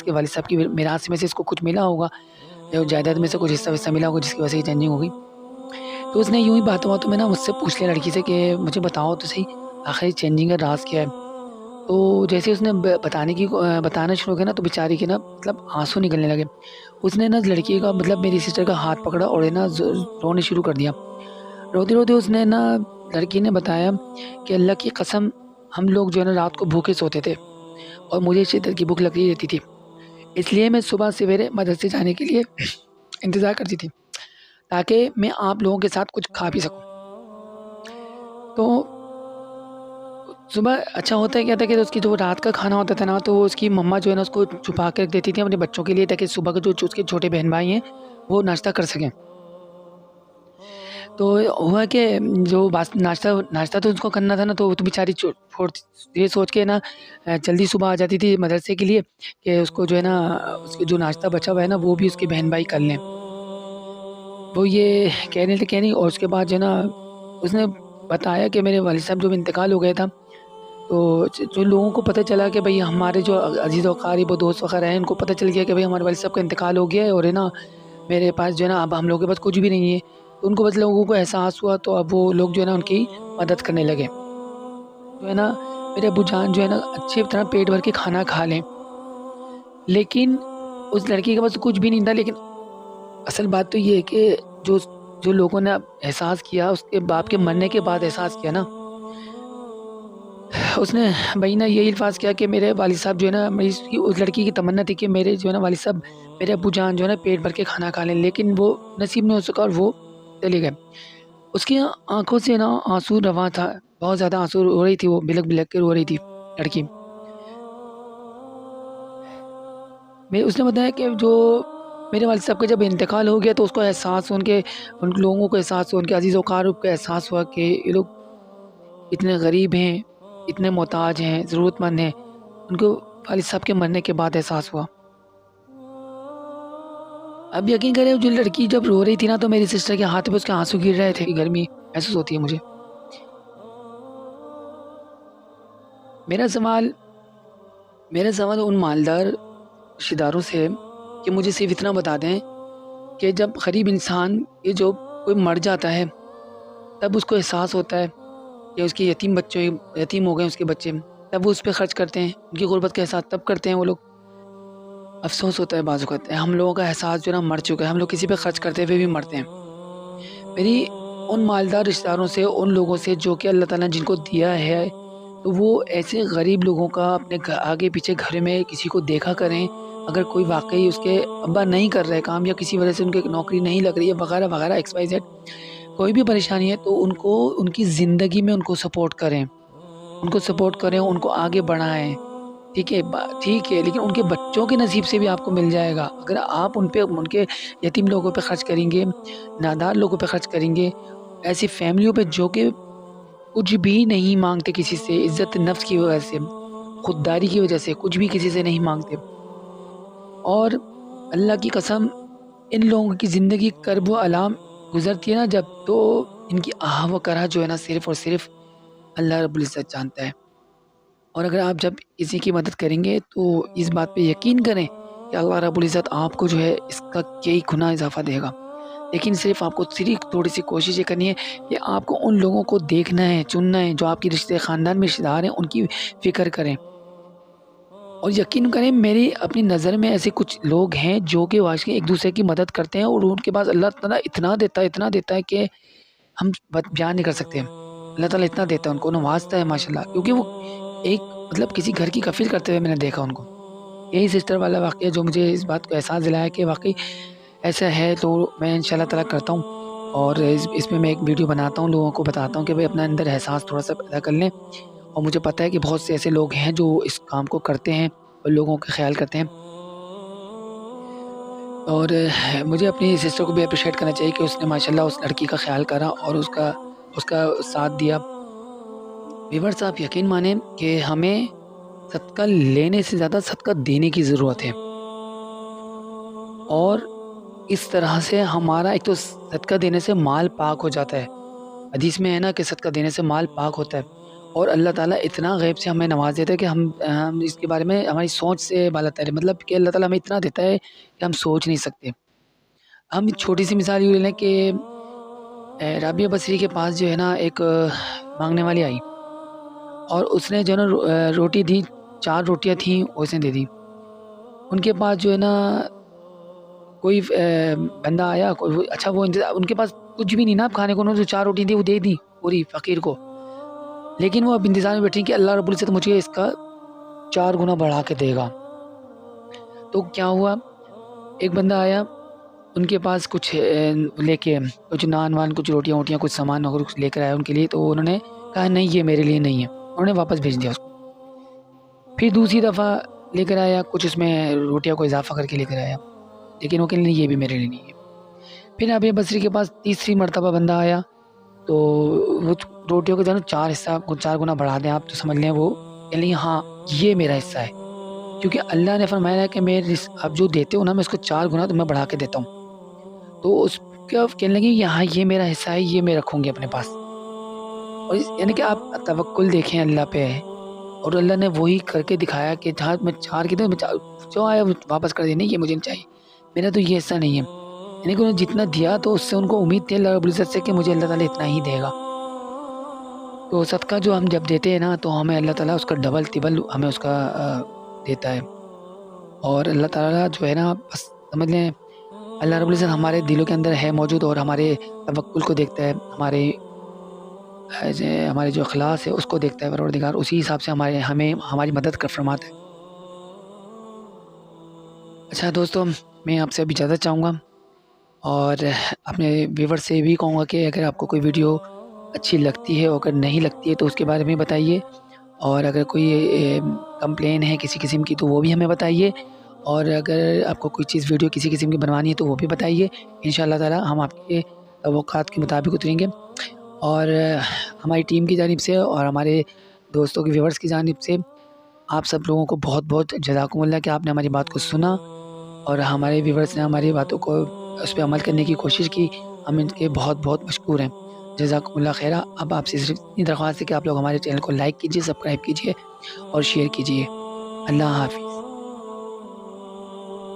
کے والد صاحب کی میراث میں سے اس کو کچھ ملا ہوگا، یا جائیداد میں سے کچھ حصہ ملا ہوگا جس کی وجہ سے یہ چینجنگ ہوگی۔ تو اس نے یوں ہی باتوں میں نا مجھ سے پوچھ لیا لڑکی سے کہ مجھے بتاؤ تو صحیح آخری چینجنگ کا راز کیا ہے۔ تو جیسے اس نے بتانا شروع کیا نا تو بیچاری کے نا مطلب آنسو نکلنے لگے۔ اس نے نا لڑکی کا مطلب میری سسٹر کا ہاتھ پکڑا اور نا رونے شروع کر دیا۔ روتے روتے اس نے نا لڑکی نے بتایا کہ اللہ کی قسم ہم لوگ جو ہے نا رات کو بھوکے سوتے تھے اور مجھے شدت کی بھوک لگتی رہتی تھی، اس لیے میں صبح سویرے مدرسے جانے کے لیے انتظار کرتی تھی تاکہ میں آپ لوگوں کے ساتھ کچھ کھا پی سکوں۔ تو صبح اچھا ہوتا ہے کیا تھا کہ اس کی جو رات کا کھانا ہوتا تھا نا تو اس کی مما جو ہے نا اس کو چھپا کے رکھ دیتی تھی اپنے بچوں کے لیے تاکہ صبح کے جو اس کے چھوٹے بہن بھائی ہیں وہ ناشتہ کر سکیں۔ تو ہوا کہ جو ناشتہ تو اس کو کرنا تھا نا تو بیچاری یہ سوچ کے نا جلدی صبح آ جاتی تھی مدرسے کے لیے کہ اس کو جو ہے نا اس کے جو ناشتہ بچا ہوا ہے نا وہ بھی اس کے بہن بھائی کر لیں۔ وہ یہ کہہ رہی اور اس کے بعد جو ہے نا اس نے بتایا کہ میرے والد صاحب جو انتقال ہو گیا تھا، تو جو لوگوں کو پتہ چلا کہ بھئی ہمارے جو عزیز و قریب و دوست وغیرہ ہیں ان کو پتہ چل گیا کہ بھئی ہمارے والد صاحب کا انتقال ہو گیا ہے اور ہے نا میرے پاس جو ہے نا اب ہم لوگوں کے پاس کچھ بھی نہیں ہے، تو ان کو بس لوگوں کو احساس ہوا تو اب وہ لوگ جو ہے نا ان کی مدد کرنے لگے۔ جو ہے نا میرے ابو جان جو ہے نا اچھی طرح پیٹ بھر کے کھانا کھا لیں، لیکن اس لڑکی کے پاس کچھ بھی نہیں تھا۔ لیکن اصل بات تو یہ ہے کہ جو لوگوں نے احساس کیا اس کے باپ کے مرنے کے بعد احساس کیا نا، اس نے بھائی نا یہی الفاظ کیا کہ میرے والد صاحب جو ہے نا اس لڑکی کی تمنا تھی کہ میرے جو ہے نا والد صاحب میرے ابو جان جو ہے نا پیٹ بھر کے کھانا کھا لیں، لیکن وہ نصیب نہیں ہو سکا اور وہ چلے گئے۔ اس کی آنکھوں سے نا آنسو رواں تھا، بہت زیادہ آنسو رو رہی تھی، وہ بلک بلک کے رو رہی تھی لڑکی۔ اس نے بتایا کہ جو میرے والد صاحب کا جب انتقال ہو گیا تو اس کو احساس ان لوگوں کو احساس ہوا، ان کے عزیز و اقارب کو احساس ہوا کہ یہ لوگ اتنے غریب ہیں، اتنے محتاج ہیں، ضرورت مند ہیں۔ ان کو والد صاحب کے مرنے کے بعد احساس ہوا۔ اب یقین کریں جو لڑکی جب رو رہی تھی نا تو میری سسٹر کے ہاتھ پہ اس کے آنسو گر رہے تھے، گرمی محسوس ہوتی ہے مجھے۔ میرا سوال ان مالدار رشتہ داروں سے ہے کہ مجھے صرف اتنا بتا دیں کہ جب غریب انسان یہ جو کوئی مر جاتا ہے تب اس کو احساس ہوتا ہے کہ اس کے یتیم ہو گئے اس کے بچے، تب وہ اس پہ خرچ کرتے ہیں، ان کی غربت کا احساس تب کرتے ہیں وہ لوگ۔ افسوس ہوتا ہے بعض اوقات ہم لوگوں کا احساس جو نا مر چکا ہے، ہم لوگ کسی پہ خرچ کرتے ہوئے بھی مرتے ہیں۔ میری ان مالدار رشتہ داروں سے، ان لوگوں سے جو کہ اللہ تعالیٰ نے جن کو دیا ہے، تو وہ ایسے غریب لوگوں کا اپنے آگے پیچھے گھر میں کسی کو دیکھا کریں، اگر کوئی واقعی اس کے ابا نہیں کر رہے کام یا کسی وجہ سے ان کی نوکری نہیں لگ رہی ہے وغیرہ وغیرہ ایکس وائی زیڈ، کوئی بھی پریشانی ہے تو ان کو ان کی زندگی میں ان کو سپورٹ کریں، ان کو آگے بڑھائیں۔ ٹھیک ہے لیکن ان کے بچوں کے نصیب سے بھی آپ کو مل جائے گا اگر آپ ان کے یتیم لوگوں پہ خرچ کریں گے، نادار لوگوں پہ خرچ کریں گے، ایسی فیملیوں پہ جو کہ کچھ بھی نہیں مانگتے کسی سے، عزت نفس کی وجہ سے، خودداری کی وجہ سے کچھ بھی کسی سے نہیں مانگتے، اور اللہ کی قسم ان لوگوں کی زندگی کرب و الام گزرتی ہے نا جب، تو ان کی آہ و کرہ جو ہے نا صرف اور صرف اللہ رب العزت جانتا ہے۔ اور اگر آپ جب کسی کی مدد کریں گے تو اس بات پہ یقین کریں کہ اللہ رب العزت آپ کو جو ہے اس کا کئی گنا اضافہ دے گا، لیکن صرف آپ کو تھوڑی سی کوشش یہ کرنی ہے کہ آپ کو ان لوگوں کو دیکھنا ہے، چننا ہے جو آپ کی خاندان میں رشتہ دار ہیں، ان کی فکر کریں۔ اور یقین کریں میری اپنی نظر میں ایسے کچھ لوگ ہیں جو کہ واقعی ایک دوسرے کی مدد کرتے ہیں اور ان کے پاس اللہ تعالیٰ اتنا دیتا ہے کہ ہم بیان نہیں کر سکتے۔ اللہ تعالیٰ اتنا دیتا ہے، ان کو نوازتا ہے ماشاءاللہ، کیونکہ وہ ایک مطلب کسی گھر کی کفیل کرتے ہوئے میں نے دیکھا ان کو۔ یہی سسٹر والا واقعہ جو مجھے اس بات کو احساس دلایا کہ واقعی ایسا ہے، تو میں انشاءاللہ تعالیٰ کرتا ہوں، اور اس میں ایک ویڈیو بناتا ہوں، لوگوں کو بتاتا ہوں کہ بھائی اپنا اندر احساس تھوڑا سا پیدا کر لیں۔ اور مجھے پتہ ہے کہ بہت سے ایسے لوگ ہیں جو اس کام کو کرتے ہیں اور لوگوں کا خیال کرتے ہیں، اور مجھے اپنی سسٹر کو بھی اپریشیٹ کرنا چاہیے کہ اس نے ماشاءاللہ اس لڑکی کا خیال کرا اور اس کا ساتھ دیا۔ ویورز آپ یقین مانیں کہ ہمیں صدقہ لینے سے زیادہ صدقہ دینے کی ضرورت ہے، اور اس طرح سے ہمارا ایک تو صدقہ دینے سے مال پاک ہو جاتا ہے، حدیث میں ہے نا کہ صدقہ دینے سے مال پاک ہوتا ہے، اور اللہ تعالیٰ اتنا غیب سے ہمیں نواز دیتا ہے کہ ہم اس کے بارے میں ہماری سوچ سے بالا تر ہے، مطلب کہ اللہ تعالیٰ ہمیں اتنا دیتا ہے کہ ہم سوچ نہیں سکتے۔ ہم چھوٹی سی مثال یہ لے لیں کہ رابعہ بصری کے پاس جو ہے نا ایک مانگنے والی آئی، اور اس نے جو ہے نا روٹی دی، 4 روٹیاں تھیں وہ اس نے دے دی۔ ان کے پاس جو ہے نا کوئی بندہ آیا، اچھا وہ ان کے پاس کچھ بھی نہیں نا اب کھانے کو، انہوں نے جو 4 روٹی دی وہ دے دی پوری فقیر کو، لیکن وہ اب انتظار میں بیٹھی کہ اللہ رب العزت مجھے اس کا 4 گنا بڑھا کے دے گا۔ تو کیا ہوا، ایک بندہ آیا، ان کے پاس کچھ لے کے کچھ نان وان، کچھ روٹیاں ووٹیاں، کچھ سامان وغیرہ کچھ لے کر آیا ان کے لیے، تو انہوں نے کہا نہیں یہ میرے لیے نہیں ہے، انہوں نے واپس بھیج دیا اس کو۔ پھر دوسری دفعہ لے کر آیا، کچھ اس میں روٹیاں کو اضافہ کر کے لے کر آیا، لیکن وہ کہنے یہ بھی میرے لیے نہیں ہے۔ پھر رابعہ بصری کے پاس تیسری مرتبہ بندہ آیا، تو وہ روٹیوں کے جو ہے نا 4 حصہ، 4 گنا بڑھا دیں آپ تو سمجھ لیں وہ کہنے لگے ہاں یہ میرا حصہ ہے، کیونکہ اللہ نے فرمایا ہے کہ میں اب جو دیتے ہو نا میں اس کو 4 گنا تو میں بڑھا کے دیتا ہوں۔ تو اس کا کہنے لگی یہاں یہ میرا حصہ ہے، یہ میں رکھوں گی اپنے پاس۔ اور یعنی کہ آپ توکل دیکھیں اللہ پہ، اور اللہ نے وہی کر کے دکھایا کہ جہاں میں 4 کی دوں جو آیا واپس کر دیا، نہیں یہ مجھے نہیں چاہیے، میرا تو یہ حصہ نہیں ہے۔ یعنی کہ انہوں نے جتنا دیا تو اس سے ان کو امید تھی اللہ رب العزت سے کہ مجھے اللہ تعالیٰ اتنا ہی دے گا۔ تو صدقہ جو ہم جب دیتے ہیں نا تو ہمیں اللہ تعالیٰ اس کا ڈبل تبل ہمیں اس کا دیتا ہے۔ اور اللہ تعالیٰ جو ہے نا بس سمجھ لیں اللہ رب العزت ہمارے دلوں کے اندر ہے موجود، اور ہمارے توکل کو دیکھتا ہے، ہمارے جو اخلاص ہے اس کو دیکھتا ہے پروردگار، اسی حساب سے ہماری مدد کر فرماتا ہے۔ اچھا دوستو، میں آپ سے ابھی اجازت چاہوں گا، اور اپنے ویور سے بھی کہوں گا کہ اگر آپ کو کوئی ویڈیو اچھی لگتی ہے اور اگر نہیں لگتی ہے تو اس کے بارے میں بتائیے، اور اگر کوئی کمپلین ہے کسی قسم کی تو وہ بھی ہمیں بتائیے، اور اگر آپ کو کوئی چیز ویڈیو کسی قسم کی بنوانی ہے تو وہ بھی بتائیے، انشاءاللہ تعالی ہم آپ کے توقعات کے مطابق اتریں گے۔ اور ہماری ٹیم کی جانب سے اور ہمارے دوستوں کی ویورز کی جانب سے آپ سب لوگوں کو بہت بہت جزاکم اللہ کہ آپ نے ہماری بات کو سنا، اور ہمارے ویورز نے ہماری باتوں کو اس پہ عمل کرنے کی کوشش کی، ہم ان کے بہت بہت مشکور ہیں۔ جزاکم اللہ خیرہ۔ اب آپ سے صرف اتنی درخواست ہے کہ آپ لوگ ہمارے چینل کو لائک کیجیے، سبسکرائب کیجیے اور شیئر کیجیے۔ اللہ حافظ۔